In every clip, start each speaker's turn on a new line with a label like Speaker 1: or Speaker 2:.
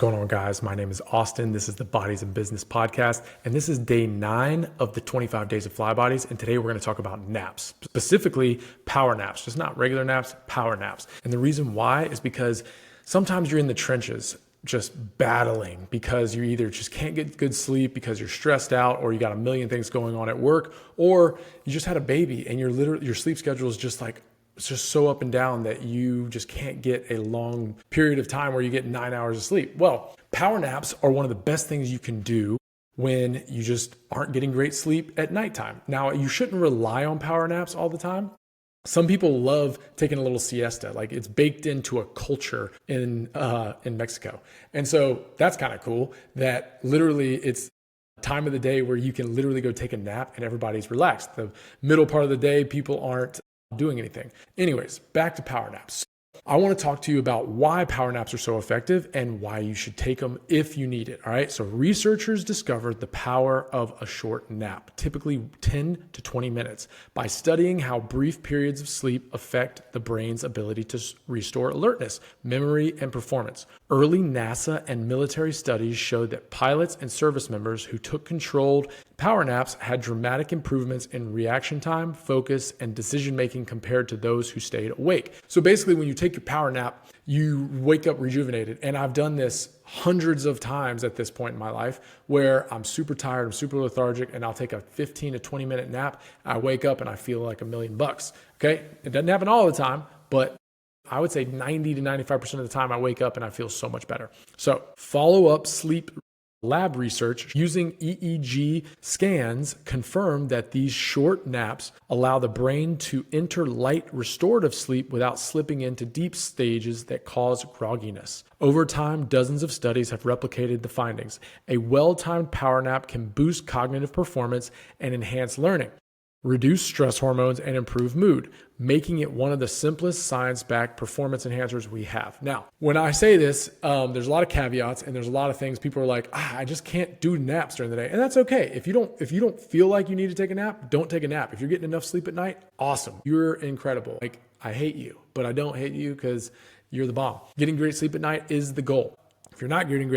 Speaker 1: going on, guys? My name is Austin. This is the Bodies in Business podcast, and this is day 9 of the 25 days of Fly Bodies. And today we're going to talk about naps, specifically power naps, just not regular naps, power naps. And the reason why is because sometimes you're in the trenches just battling because you either just can't get good sleep because you're stressed out, or you got a million things going on at work, or you just had a baby and your sleep schedule is just like, it's just so up and down that you just can't get a long period of time where you get 9 hours of sleep. Well, power naps are one of the best things you can do when you just aren't getting great sleep at nighttime. Now, you shouldn't rely on power naps all the time. Some people love taking a little siesta, like it's baked into a culture in Mexico. And so that's kind of cool that literally it's time of the day where you can literally go take a nap and everybody's relaxed. The middle part of the day, people aren't doing anything. Anyways, back to power naps. I want to talk to you about why power naps are so effective and why you should take them if you need it. All right. So researchers discovered the power of a short nap, typically 10 to 20 minutes, by studying how brief periods of sleep affect the brain's ability to restore alertness, memory, and performance. Early NASA and military studies showed that pilots and service members who took controlled power naps had dramatic improvements in reaction time, focus, and decision-making compared to those who stayed awake. So basically, when you take your power nap, you wake up rejuvenated. And I've done this hundreds of times at this point in my life where I'm super tired, I'm super lethargic, and I'll take a 15 to 20 minute nap. I wake up and I feel like $1,000,000. Okay. It doesn't happen all the time, but I would say 90 to 95% of the time I wake up and I feel so much better. So follow up sleep lab research using EEG scans confirmed that these short naps allow the brain to enter light restorative sleep without slipping into deep stages that cause grogginess. Over time, dozens of studies have replicated the findings. A well-timed power nap can boost cognitive performance and enhance learning, reduce stress hormones, and improve mood, making it one of the simplest science-backed performance enhancers we have. Now, when I say this, there's a lot of caveats and there's a lot of things people are like, I just can't do naps during the day. And that's okay. If you don't feel like you need to take a nap, don't take a nap. If you're getting enough sleep at night, awesome. You're incredible. Like, I hate you, but I don't hate you because you're the bomb. Getting great sleep at night is the goal. If you're not getting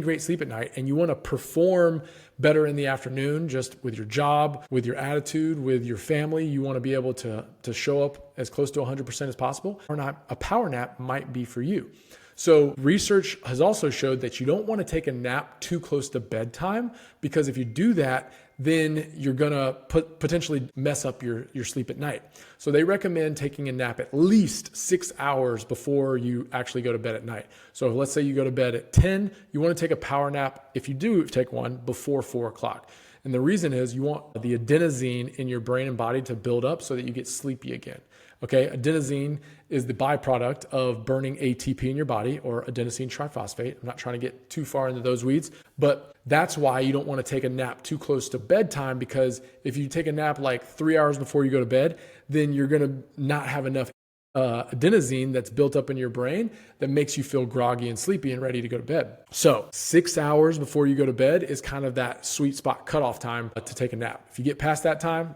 Speaker 1: great sleep at night and you want to perform better in the afternoon, just with your job, with your attitude, with your family, you want to be able to show up as close to 100% as possible, or not, a power nap might be for you. So research has also showed that you don't want to take a nap too close to bedtime, because if you do that, then you're going to potentially mess up your sleep at night. So they recommend taking a nap at least 6 hours before you actually go to bed at night. So let's say you go to bed at 10, you want to take a power nap, if you do take one, before 4 o'clock. And the reason is you want the adenosine in your brain and body to build up so that you get sleepy again. Okay, adenosine is the byproduct of burning ATP in your body, or adenosine triphosphate. I'm not trying to get too far into those weeds, but that's why you don't want to take a nap too close to bedtime, because if you take a nap like 3 hours before you go to bed, then you're going to not have enough adenosine that's built up in your brain that makes you feel groggy and sleepy and ready to go to bed. So 6 hours before you go to bed is kind of that sweet spot cutoff time to take a nap. If you get past that time,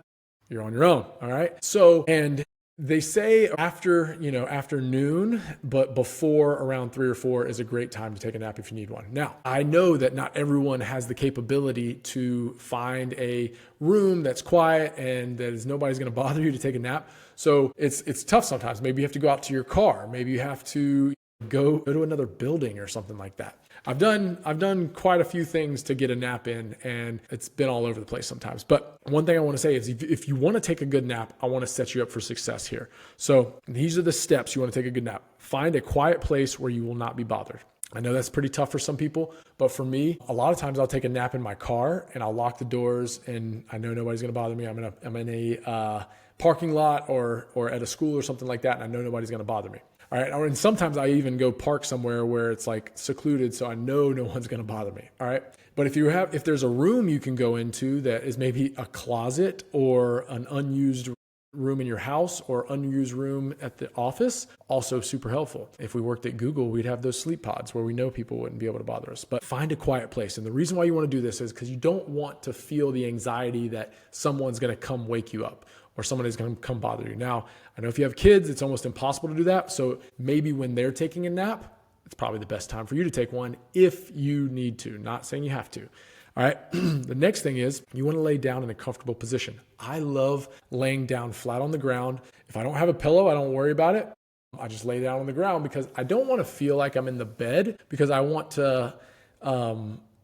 Speaker 1: you're on your own. All right. So, and they say after noon, but before around 3 or 4 is a great time to take a nap if you need one. Now, I know that not everyone has the capability to find a room that's quiet and that is nobody's going to bother you to take a nap. So it's tough sometimes. Maybe you have to go out to your car. Maybe you have to go to another building or something like that. I've done quite a few things to get a nap in, and it's been all over the place sometimes. But one thing I want to say is if you want to take a good nap, I want to set you up for success here. So these are the steps you want to take a good nap. Find a quiet place where you will not be bothered. I know that's pretty tough for some people, but for me, a lot of times I'll take a nap in my car and I'll lock the doors, and I know nobody's going to bother me. I'm in a parking lot or at a school or something like that, and I know nobody's going to bother me. All right. And sometimes I even go park somewhere where it's like secluded, so I know no one's going to bother me. All right. But if there's a room you can go into that is maybe a closet or an unused room in your house or unused room at the office, also super helpful. If we worked at Google, we'd have those sleep pods where we know people wouldn't be able to bother us. But find a quiet place. And the reason why you want to do this is because you don't want to feel the anxiety that someone's going to come wake you up, or someone is going to come bother you. Now, I know if you have kids, it's almost impossible to do that. So maybe when they're taking a nap, it's probably the best time for you to take one if you need to, not saying you have to. All right. The next thing is you want to lay down in a comfortable position. I love laying down flat on the ground. If I don't have a pillow, I don't worry about it. I just lay down on the ground because I don't want to feel like I'm in the bed, because I want to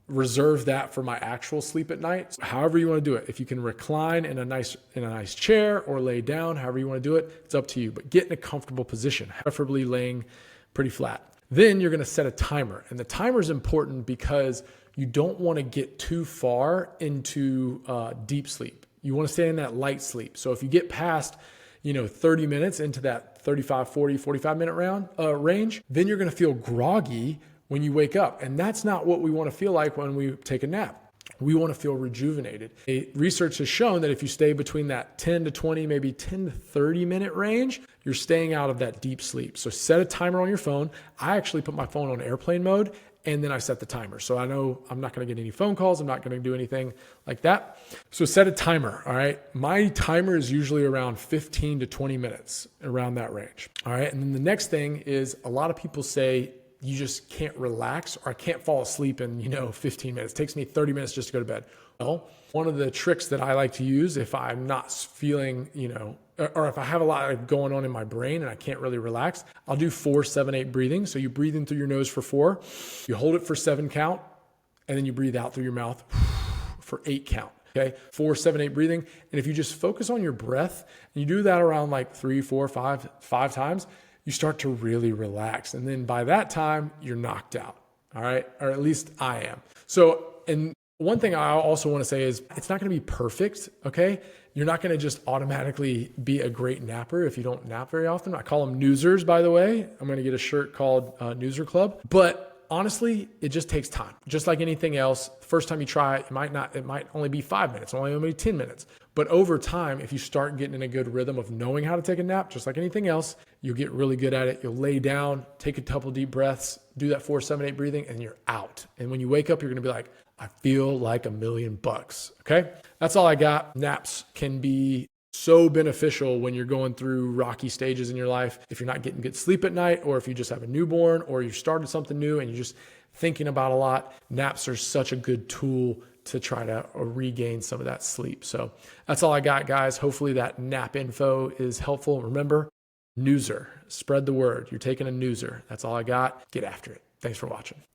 Speaker 1: reserve that for my actual sleep at night. So however you want to do it. If you can recline in a nice chair or lay down, however you want to do it, it's up to you. But get in a comfortable position, preferably laying pretty flat. Then you're going to set a timer. And the timer is important because you don't want to get too far into deep sleep. You want to stay in that light sleep. So if you get past 30 minutes into that 35, 40, 45 minute range, then you're going to feel groggy when you wake up. And that's not what we want to feel like when we take a nap. We want to feel rejuvenated. Research has shown that if you stay between that 10 to 20, maybe 10 to 30 minute range, you're staying out of that deep sleep. So set a timer on your phone. I actually put my phone on airplane mode, and then I set the timer. So I know I'm not going to get any phone calls. I'm not going to do anything like that. So set a timer. All right. My timer is usually around 15 to 20 minutes, around that range. All right. And then the next thing is, a lot of people say, you just can't relax, or I can't fall asleep in 15 minutes. It takes me 30 minutes just to go to bed. Well, one of the tricks that I like to use if I'm not feeling, or if I have a lot going on in my brain and I can't really relax, I'll do 4, 7, 8 breathing. So you breathe in through your nose for 4, you hold it for 7 count, and then you breathe out through your mouth for 8 count. Okay, 4, 7, 8 breathing. And if you just focus on your breath, and you do that around like 3, 4, 5 times, you start to really relax. And then by that time, you're knocked out. All right. Or at least I am. So, and one thing I also want to say is, it's not going to be perfect. Okay. You're not going to just automatically be a great napper if you don't nap very often. I call them noozers, by the way. I'm going to get a shirt called Noozer Club. But honestly, it just takes time. Just like anything else, the first time you try it, it might only be 5 minutes, only 10 minutes. But over time, if you start getting in a good rhythm of knowing how to take a nap, just like anything else, you'll get really good at it. You'll lay down, take a couple deep breaths, do that 4, 7, 8 breathing, and you're out. And when you wake up, you're going to be like, I feel like $1,000,000. Okay. That's all I got. Naps can be so beneficial when you're going through rocky stages in your life. If you're not getting good sleep at night, or if you just have a newborn, or you started something new and you're just thinking about a lot, naps are such a good tool to try to regain some of that sleep. So that's all I got, guys. Hopefully that nap info is helpful. Remember, Noozer, spread the word. You're taking a Noozer. That's all I got. Get after it. Thanks for watching.